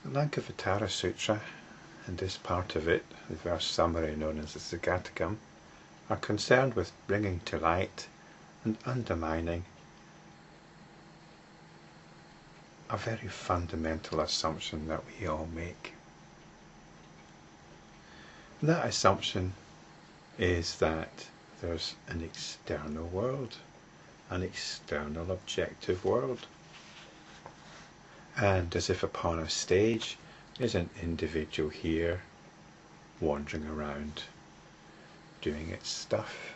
The Lankavatara Sutra and this part of it, the verse summary known as the Sagatakam, are concerned with bringing to light and undermining a very fundamental assumption that we all make. And that assumption is that there's an external world, an external objective world. And as if upon a stage, there's an individual here wandering around doing its stuff.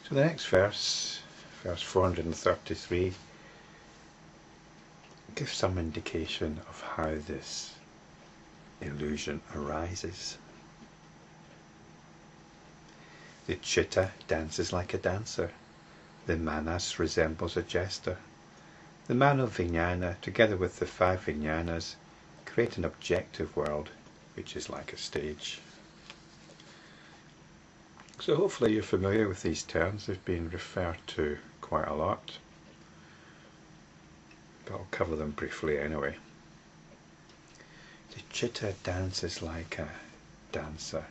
So the next verse, verse 433, gives some indication of how this illusion arises. The Citta dances like a dancer. The Manas resembles a jester. The Mano Vijnana, together with the 5 Vijnanas, create an objective world which is like a stage. So hopefully you're familiar with these terms. They've been referred to quite a lot, but I'll cover them briefly anyway. The Citta dances like a dancer.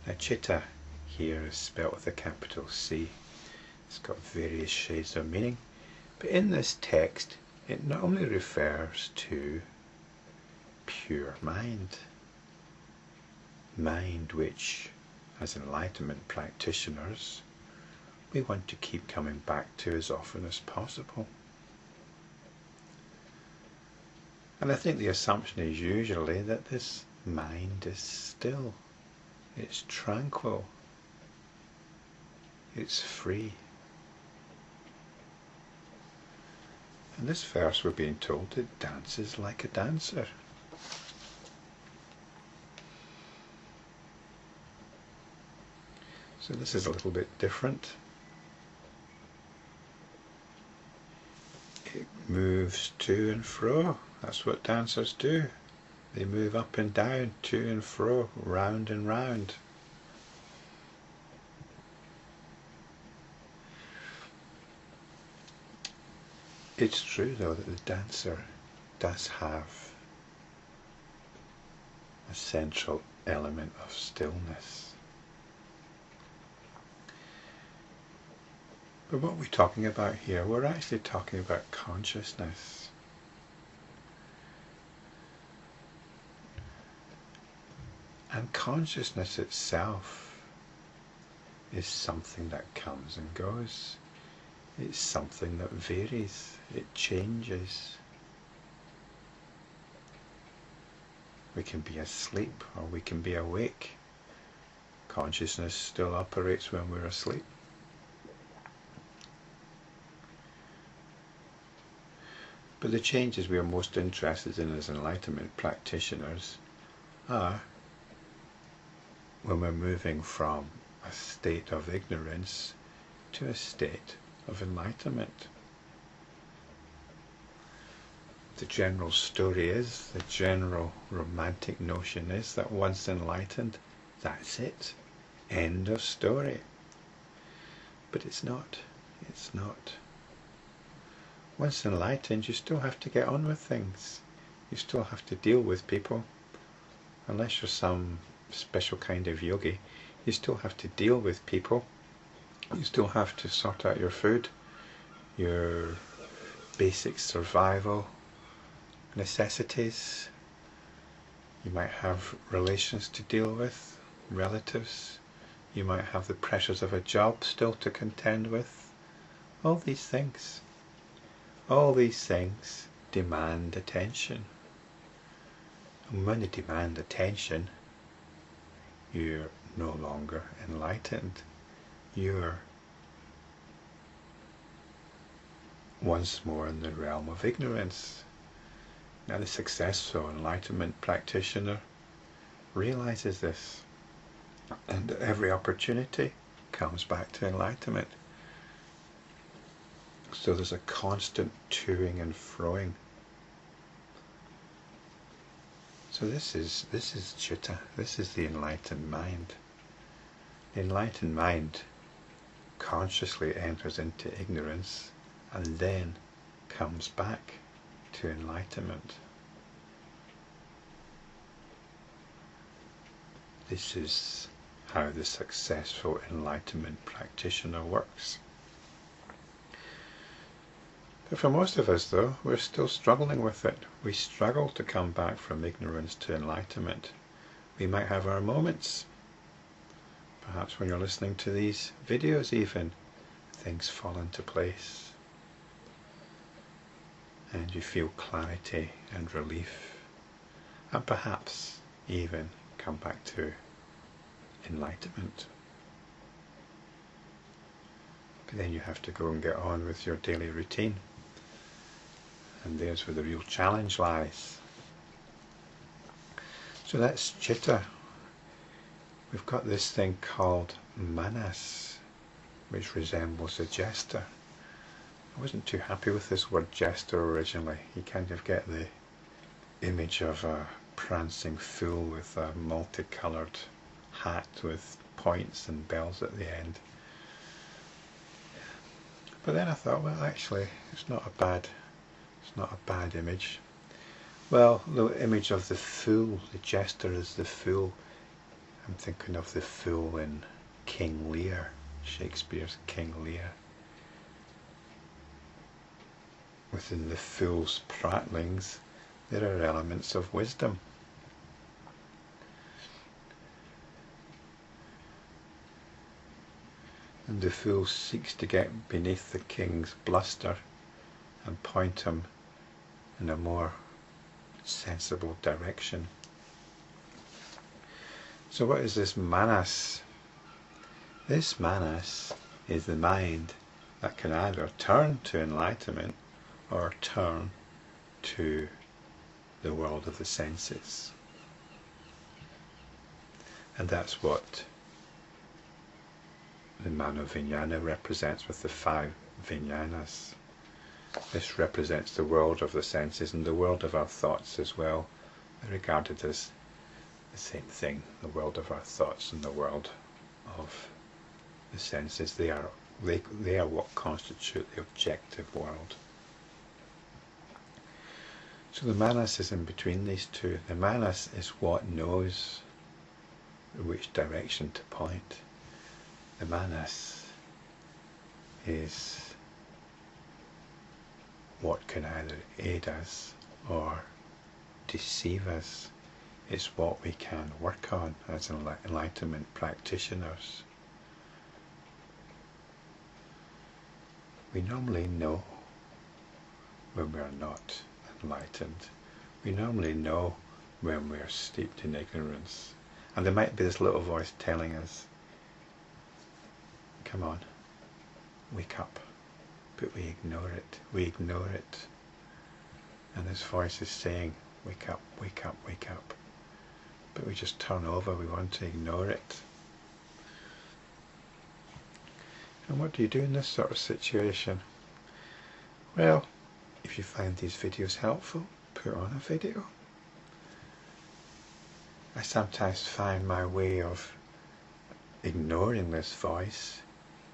Now Citta here is spelt with a capital C. It's got various shades of meaning, but in this text it not only refers to pure mind which, as enlightenment practitioners, we want to keep coming back to as often as possible. And I think the assumption is usually that this mind is still, it's tranquil, it's free. In this verse we're being told it dances like a dancer. So this is a little bit different. It moves to and fro. That's what dancers do. They move up and down, to and fro, round and round. It's true though that the dancer does have a central element of stillness. But what we're talking about here, we're actually talking about consciousness. And consciousness itself is something that comes and goes. It's something that varies, it changes. We can be asleep or we can be awake. Consciousness still operates when we're asleep. But the changes we are most interested in as enlightenment practitioners are when we're moving from a state of ignorance to a state of enlightenment. The general story is, the general romantic notion is that once enlightened, that's it. End of story. But it's not. It's not. Once enlightened, you still have to get on with things. You still have to deal with people. Unless you're some special kind of yogi, you still have to deal with people. You still have to sort out your food, your basic survival necessities. You might have relations to deal with, relatives. You might have the pressures of a job still to contend with. All these things demand attention. And when they demand attention, you're no longer enlightened. You're once more in the realm of ignorance. Now the successful enlightenment practitioner realizes this, and at every opportunity comes back to enlightenment. So there's a constant toing and froing. So this is Citta, this is the enlightened mind. The enlightened mind consciously enters into ignorance and then comes back to enlightenment. This is how the successful enlightenment practitioner works. But for most of us, though, we're still struggling with it. We struggle to come back from ignorance to enlightenment. We might have our moments. Perhaps when you're listening to these videos even, things fall into place. And you feel clarity and relief. And perhaps even come back to enlightenment. But then you have to go and get on with your daily routine. And there's where the real challenge lies. So that's Citta. We've got this thing called Manas, which resembles a jester. I wasn't too happy with this word jester originally. You kind of get the image of a prancing fool with a multicoloured hat with points and bells at the end. But then I thought, well, actually, it's not a bad image. Well, the image of the fool, the jester is the fool. I'm thinking of the fool in King Lear, Shakespeare's King Lear. Within the fool's prattlings, there are elements of wisdom. And the fool seeks to get beneath the king's bluster and point him in a more sensible direction. So what is this Manas? This Manas is the mind that can either turn to enlightenment or turn to the world of the senses. And that's what the Mano vijnana represents with the 5 Vijnanas. This represents the world of the senses and the world of our thoughts as well. They're regarded as the same thing, the world of our thoughts and the world of the senses. They are what constitute the objective world. So the Manas is in between these two. The Manas is what knows which direction to point. The Manas is what can either aid us or deceive us. It's what we can work on as enlightenment practitioners. We normally know when we are not enlightened. We normally know when we are steeped in ignorance. And there might be this little voice telling us, come on, wake up. But we ignore it. We ignore it. And this voice is saying, wake up, wake up, wake up. But we just turn over. We want to ignore it. And what do you do in this sort of situation? Well, if you find these videos helpful, put on a video. I sometimes find my way of ignoring this voice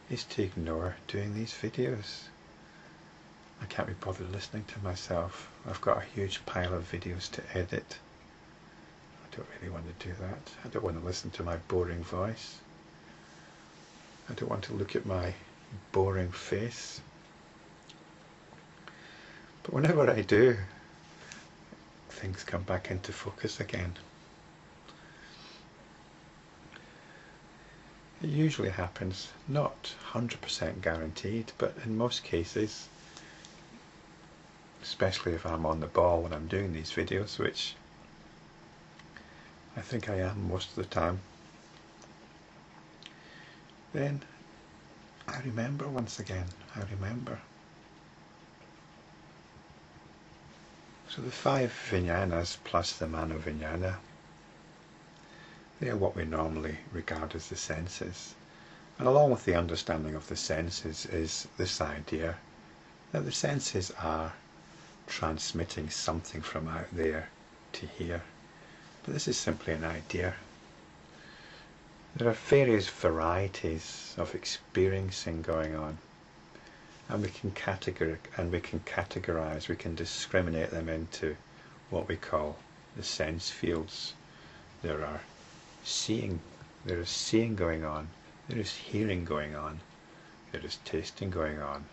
is to ignore doing these videos. I can't be bothered listening to myself. I've got a huge pile of videos to edit. I don't really want to do that. I don't want to listen to my boring voice. I don't want to look at my boring face. But whenever I do, things come back into focus again. It usually happens, not 100% guaranteed, but in most cases, especially if I'm on the ball when I'm doing these videos, which I think I am most of the time, then I remember once again, I remember. So the 5 Vijnanas plus the Mano vijnana, they are what we normally regard as the senses. And along with the understanding of the senses is this idea that the senses are transmitting something from out there to here. But this is simply an idea. There are various varieties of experiencing going on. And we can categorize, we can discriminate them into what we call the sense fields. There is seeing going on, there is hearing going on, there is tasting going on,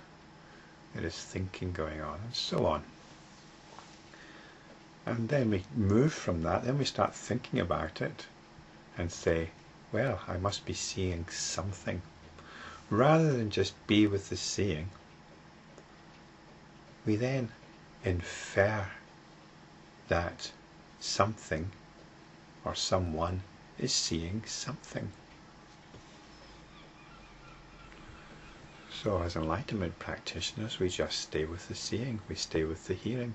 there is thinking going on, and so on. And then we move from that, then we start thinking about it and say, well, I must be seeing something. Rather than just be with the seeing, we then infer that something or someone is seeing something. So as enlightenment practitioners, we just stay with the seeing, we stay with the hearing.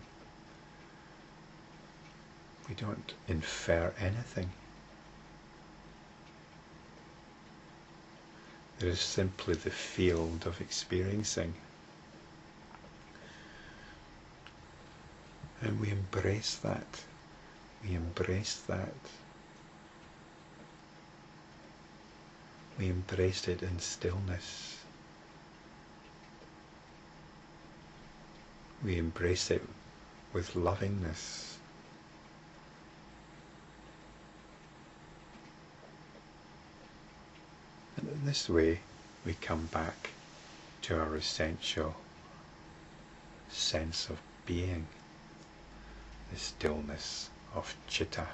We don't infer anything. There is simply the field of experiencing. And we embrace that. We embrace that. We embrace it in stillness. We embrace it with lovingness. And in this way we come back to our essential sense of being, the stillness of Citta.